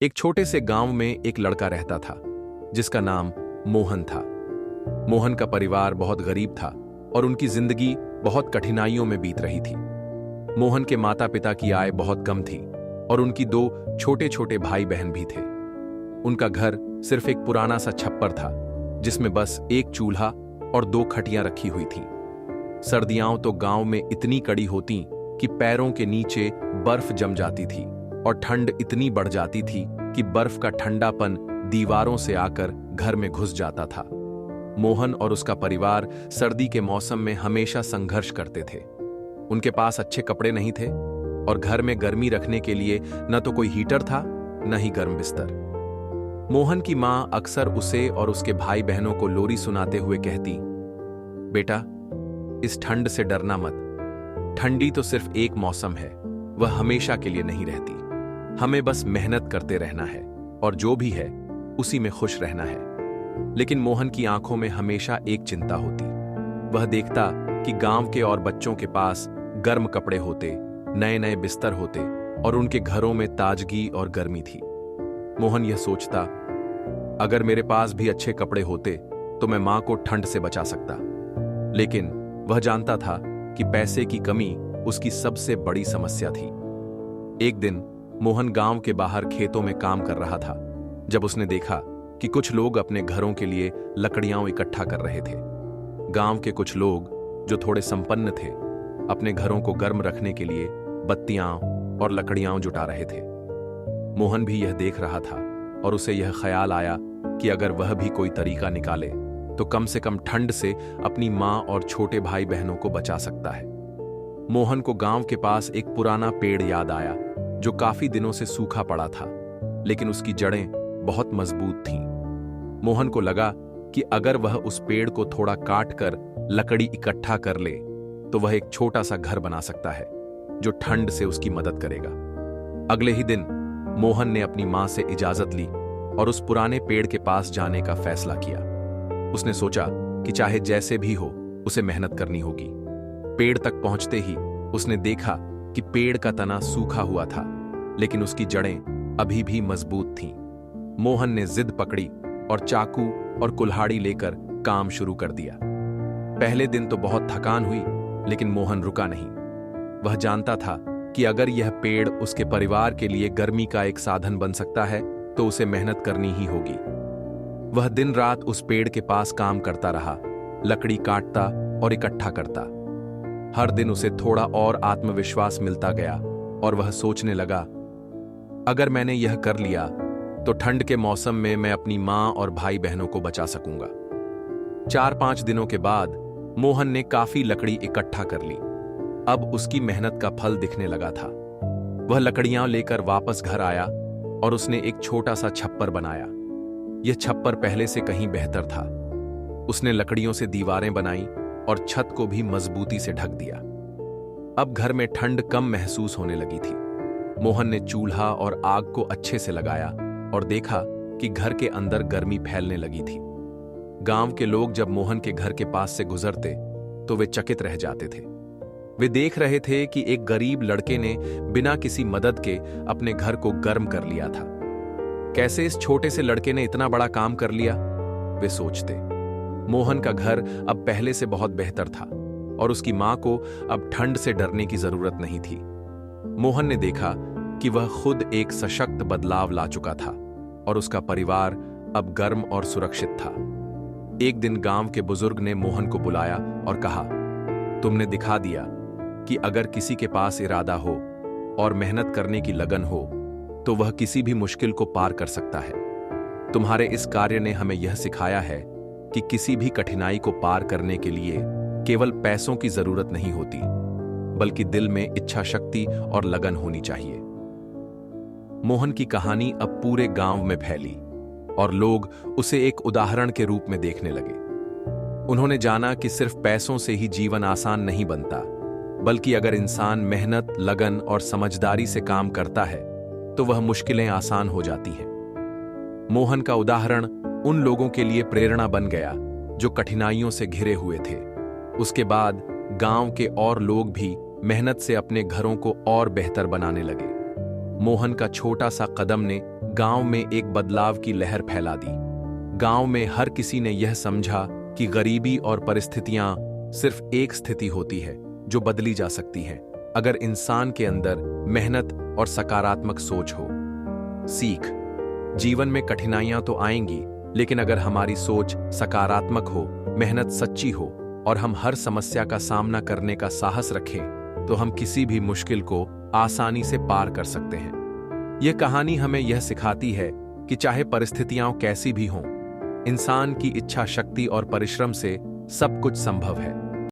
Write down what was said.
एक छोटे से गांव में एक लड़का रहता था जिसका नाम मोहन था। मोहन का परिवार बहुत गरीब था और उनकी जिंदगी बहुत कठिनाइयों में बीत रही थी। मोहन के माता पिता की आय बहुत कम थी और उनकी दो छोटे छोटे भाई बहन भी थे। उनका घर सिर्फ एक पुराना सा छप्पर था जिसमें बस एक चूल्हा और दो खटियां रखी हुई थीं। सर्दियां तो गांव में इतनी कड़ी होती कि पैरों के नीचे बर्फ जम जाती थी और ठंड इतनी बढ़ जाती थी कि बर्फ का ठंडापन दीवारों से आकर घर में घुस जाता था। मोहन और उसका परिवार सर्दी के मौसम में हमेशा संघर्ष करते थे। उनके पास अच्छे कपड़े नहीं थे और घर में गर्मी रखने के लिए न तो कोई हीटर था न ही गर्म बिस्तर। मोहन की मां अक्सर उसे और उसके भाई बहनों को लोरी सुनाते हुए कहती, बेटा, इस ठंड से डरना मत। ठंडी तो सिर्फ एक मौसम है, वह हमेशा के लिए नहीं रहती। हमें बस मेहनत करते रहना है और जो भी है उसी में खुश रहना है। लेकिन मोहन की आंखों में हमेशा एक चिंता होती। वह देखता कि गांव के और बच्चों के पास गर्म कपड़े होते, नए नए बिस्तर होते और उनके घरों में ताजगी और गर्मी थी। मोहन यह सोचता, अगर मेरे पास भी अच्छे कपड़े होते तो मैं मां को ठंड से बचा सकता। लेकिन वह जानता था कि पैसे की कमी उसकी सबसे बड़ी समस्या थी। एक दिन मोहन गांव के बाहर खेतों में काम कर रहा था जब उसने देखा कि कुछ लोग अपने घरों के लिए लकड़ियां इकट्ठा कर रहे थे। गांव के कुछ लोग जो थोड़े संपन्न थे अपने घरों को गर्म रखने के लिए बत्तियां और लकड़ियां जुटा रहे थे। मोहन भी यह देख रहा था और उसे यह ख्याल आया कि अगर वह भी कोई तरीका निकाले तो कम से कम ठंड से अपनी मां और छोटे भाई बहनों को बचा सकता है। मोहन को गांव के पास एक पुराना पेड़ याद आया जो काफी दिनों से सूखा पड़ा था, लेकिन उसकी जड़ें बहुत मजबूत थीं। मोहन को लगा कि अगर वह उस पेड़ को थोड़ा काट कर लकड़ी इकट्ठा कर ले तो वह एक छोटा सा घर बना सकता है जो ठंड से उसकी मदद करेगा। अगले ही दिन मोहन ने अपनी मां से इजाजत ली और उस पुराने पेड़ के पास जाने का फैसला किया। उसने सोचा कि चाहे जैसे भी हो उसे मेहनत करनी होगी। पेड़ तक पहुंचते ही उसने देखा कि पेड़ का तना सूखा हुआ था, लेकिन उसकी जड़ें अभी भी मजबूत थीं। मोहन ने जिद पकड़ी और चाकू और कुल्हाड़ी लेकर काम शुरू कर दिया। पहले दिन तो बहुत थकान हुई, लेकिन मोहन रुका नहीं। वह जानता था कि अगर यह पेड़ उसके परिवार के लिए गर्मी का एक साधन बन सकता है तो उसे मेहनत करनी ही होगी। वह दिन रात उस पेड़ के पास काम करता रहा, लकड़ी काटता और इकट्ठा करता। हर दिन उसे थोड़ा और आत्मविश्वास मिलता गया और वह सोचने लगा, अगर मैंने यह कर लिया तो ठंड के मौसम में मैं अपनी मां और भाई बहनों को बचा सकूंगा। 4-5 दिनों के बाद मोहन ने काफी लकड़ी इकट्ठा कर ली। अब उसकी मेहनत का फल दिखने लगा था। वह लकड़ियां लेकर वापस घर आया और उसने एक छोटा सा छप्पर बनाया। यह छप्पर पहले से कहीं बेहतर था। उसने लकड़ियों से दीवारें बनाई और छत को भी मजबूती से ढक दिया। अब घर में ठंड कम महसूस होने लगी थी। मोहन ने चूल्हा और आग को अच्छे से लगाया और देखा कि घर के अंदर गर्मी फैलने लगी थी। गांव के लोग जब मोहन के घर के पास से गुजरते तो वे चकित रह जाते थे। वे देख रहे थे कि एक गरीब लड़के ने बिना किसी मदद के अपने घर को गर्म कर लिया था। कैसे इस छोटे से लड़के ने इतना बड़ा काम कर लिया, वे सोचते। मोहन का घर अब पहले से बहुत बेहतर था और उसकी मां को अब ठंड से डरने की जरूरत नहीं थी। मोहन ने देखा कि वह खुद एक सशक्त बदलाव ला चुका था और उसका परिवार अब गर्म और सुरक्षित था। एक दिन गांव के बुजुर्ग ने मोहन को बुलाया और कहा, तुमने दिखा दिया कि अगर किसी के पास इरादा हो और मेहनत करने की लगन हो तो वह किसी भी मुश्किल को पार कर सकता है। तुम्हारे इस कार्य ने हमें यह सिखाया है कि किसी भी कठिनाई को पार करने के लिए केवल पैसों की जरूरत नहीं होती, बल्कि दिल में इच्छा शक्ति और लगन होनी चाहिए। मोहन की कहानी अब पूरे गांव में फैली और लोग उसे एक उदाहरण के रूप में देखने लगे। उन्होंने जाना कि सिर्फ पैसों से ही जीवन आसान नहीं बनता, बल्कि अगर इंसान मेहनत, लगन और समझदारी से काम करता है तो वह मुश्किलें आसान हो जाती हैं। मोहन का उदाहरण उन लोगों के लिए प्रेरणा बन गया जो कठिनाइयों से घिरे हुए थे। उसके बाद गांव के और लोग भी मेहनत से अपने घरों को और बेहतर बनाने लगे। मोहन का छोटा सा कदम ने गांव में एक बदलाव की लहर फैला दी। गांव में हर किसी ने यह समझा कि गरीबी और परिस्थितियां सिर्फ एक स्थिति होती है जो बदली जा सकती है अगर इंसान के अंदर मेहनत और सकारात्मक सोच हो। सीख: जीवन में कठिनाइयां तो आएंगी, लेकिन अगर हमारी सोच सकारात्मक हो, मेहनत सच्ची हो और हम हर समस्या का सामना करने का साहस रखें, तो हम किसी भी मुश्किल को आसानी से पार कर सकते हैं। यह कहानी हमें यह सिखाती है कि चाहे परिस्थितियां कैसी भी हों, इंसान की इच्छा शक्ति और परिश्रम से सब कुछ संभव है।